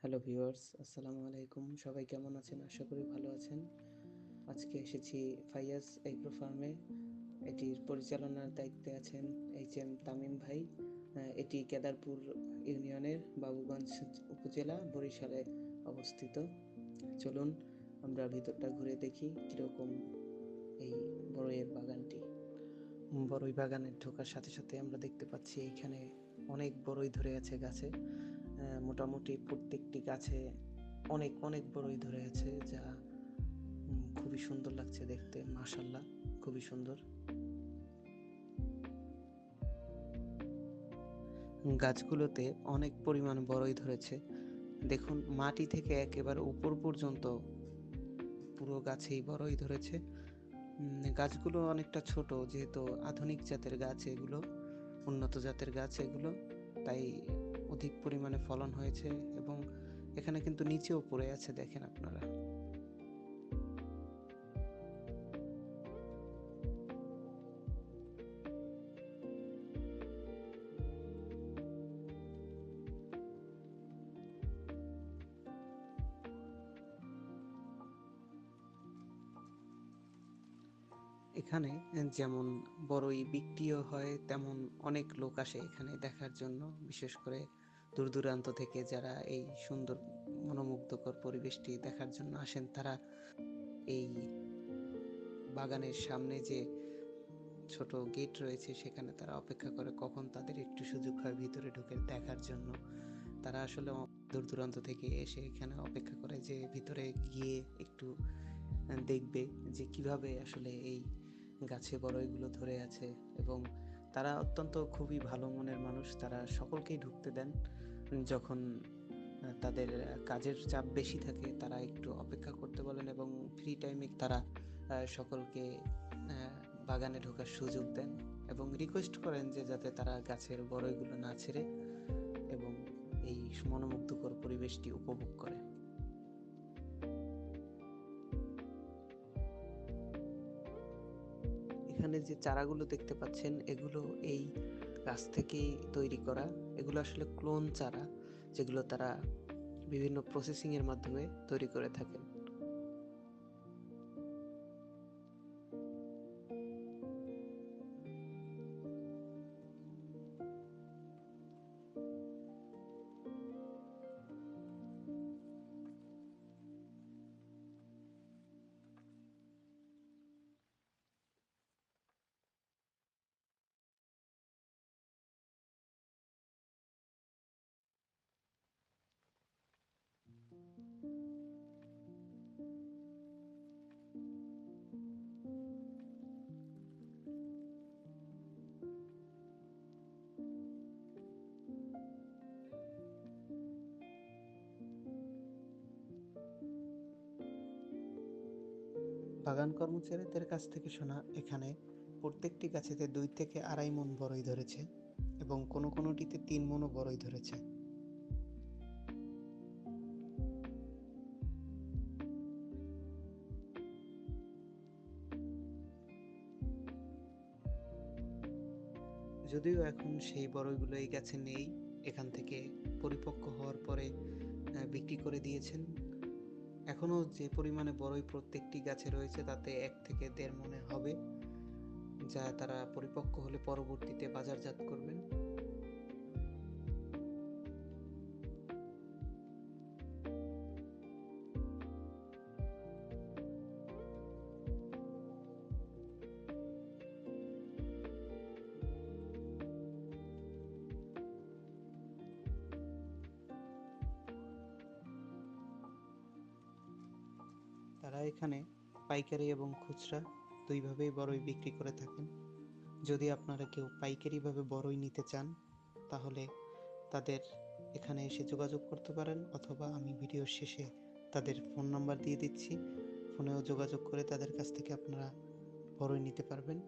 Hello viewers, আসসালামু আলাইকুম। সবাই কেমন আছেন? আশা করি ভালো আছেন। আজকে এসেছি ফাইয়াজ এগ্রো ফার্মে। এটির পরিচালনার দায়িত্বে আছেন এইচ.এম. তামিম ভাই। এটি কেদারপুর ইউনিয়নের বাবুগঞ্জ উপজেলা, বরিশালে অবস্থিত। চলুন আমরা ভিতরটা ঘুরে দেখি কীরকম এই বড়ইয়ের বাগানটি। বড়ই বাগানে ঢোকার সাথে সাথে আমরা দেখতে পাচ্ছি এইখানে অনেক বড়ই ধরে আছে গাছে। মোটামুটি প্রত্যেকটি গাছে অনেক অনেক বড়ই ধরে আছে, যা খুবই সুন্দর লাগছে দেখতে। মাশাআল্লাহ, খুবই সুন্দর। গাছগুলোতে অনেক পরিমাণ বড়ই ধরেছে। দেখুন, মাটি থেকে একেবারে উপর পর্যন্ত পুরো গাছেই বড়ই ধরেছে। গাছগুলো অনেকটা ছোট, যেহেতু আধুনিক জাতের গাছ এগুলো, উন্নত জাতের গাছ এগুলো, তাই অধিক পরিমাণে ফলন হয়েছে। এবং এখানে কিন্তু নিচেও পড়ে আছে, দেখেন আপনারা। এখানে যেমন বড়ই বিক্রিও হয়, তেমন অনেক লোক আসে এখানে দেখার জন্য। বিশেষ করে দূর দূরান্ত থেকে যারা এই সুন্দর মনোমুগ্ধকর পরিবেশটি দেখার জন্য আসেন, তারা এই বাগানের সামনে যে ছোট গেট রয়েছে সেখানে তারা অপেক্ষা করে কখন তাদের একটু সুযোগ হয় ভিতরে ঢুকে দেখার জন্য। তারা আসলে দূর দূরান্ত থেকে এসে এখানে অপেক্ষা করে যে ভিতরে গিয়ে একটু দেখবে যে কিভাবে আসলে এই গাছে বড়ইগুলো ধরে আছে। এবং তারা অত্যন্ত খুবই ভালো মনের মানুষ, তারা সকলকেই ঢুকতে দেন। যখন তাদের কাজের চাপ বেশি থাকে তারা একটু অপেক্ষা করতে বলেন, এবং ফ্রি টাইমে তারা সকলকে বাগানে ঢোকার সুযোগ দেন এবং রিকোয়েস্ট করেন যে যাতে তারা গাছের বড়ইগুলো না ছেড়ে এবং এই মনোমুগ্ধকর পরিবেশটি উপভোগ করে। এখানে যে চারাগুলো দেখতে পাচ্ছেন, এগুলো এই গাছ থেকেই তৈরি করা। এগুলো আসলে ক্লোন চারা, যেগুলো তারা বিভিন্ন প্রসেসিং এর মাধ্যমে তৈরি করে থাকেন। বাগান কর্মচারীদের কাছ থেকে শোনা, এখানে প্রত্যেকটি গাছেতে 2 থেকে 2.5 মণ বড়ই ধরেছে এবং কোনো কোনোটিতে 3 মণও বড়ই ধরেছে। যদিও এখন সেই বড়ইগুলো এই গাছে নেই, এখান থেকে পরিপক্ক হওয়ার পরে বিক্রি করে দিয়েছেন। এখনো যে পরিমাণে বড়ই প্রত্যেকটি গাছে রয়েছে তাতে 1 থেকে 1.5 মণে হবে, যা তারা পরিপক্ক হলে পরবর্তীতে বাজারজাত করবেন। তারা এখানে পাইকারি এবং খুচরা দুইভাবেই বড়ই বিক্রি করে থাকেন। যদি আপনারা কেউ পাইকারিভাবে বড়ই নিতে চান, তাহলে তাদের এখানে এসে যোগাযোগ করতে পারেন, অথবা আমি ভিডিওর শেষে তাদের ফোন নাম্বার দিয়ে দিচ্ছি। ফোনেও যোগাযোগ করে তাদের কাছ থেকে আপনারা বড়ই নিতে পারবেন।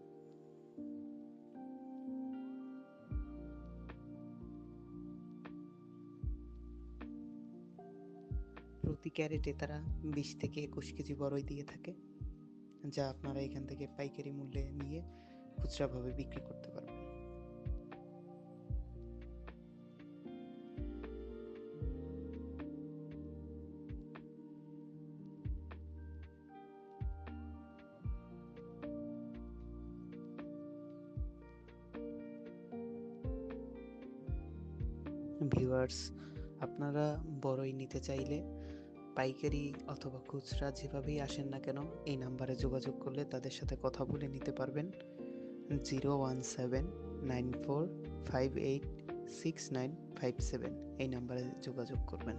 প্রতি ক্যারেটে তারা 20 থেকে 21 কেজি বড়ই দিয়ে থাকে, যা আপনারা এখান থেকে পাইকারি মূল্যে নিয়ে খুচরাভাবে বিক্রি করতে পারবেন। ভিউয়ার্স, আপনারা বড়ই নিতে চাইলে পাইকারি অথবা খুচরা যেভাবেই আসেন না কেন এই নাম্বারে যোগাযোগ করলে তাদের সাথে কথা বলে নিতে পারবেন। 01794586957 এই নাম্বারে যোগাযোগ করবেন।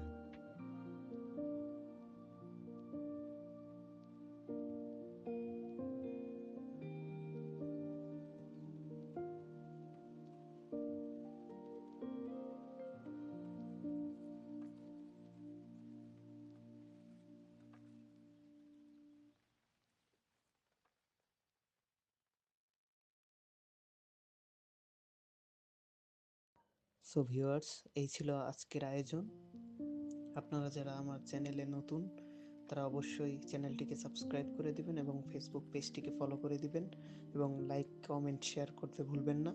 সো ভিউয়ার্স, এই ছিল আজকের আয়োজন। আপনারা যারা আমার চ্যানেলে নতুন তারা অবশ্যই চ্যানেলটিকে সাবস্ক্রাইব করে দিবেন এবং ফেসবুক পেজটিকে ফলো করে দিবেন এবং লাইক, কমেন্ট, শেয়ার করতে ভুলবেন না।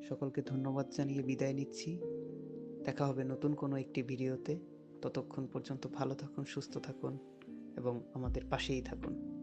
সকলকে ধন্যবাদ জানিয়ে বিদায় নিচ্ছি। দেখা হবে নতুন কোনো একটি ভিডিওতে। ততক্ষণ পর্যন্ত ভালো থাকুন, সুস্থ থাকুন এবং আমাদের পাশেই থাকুন।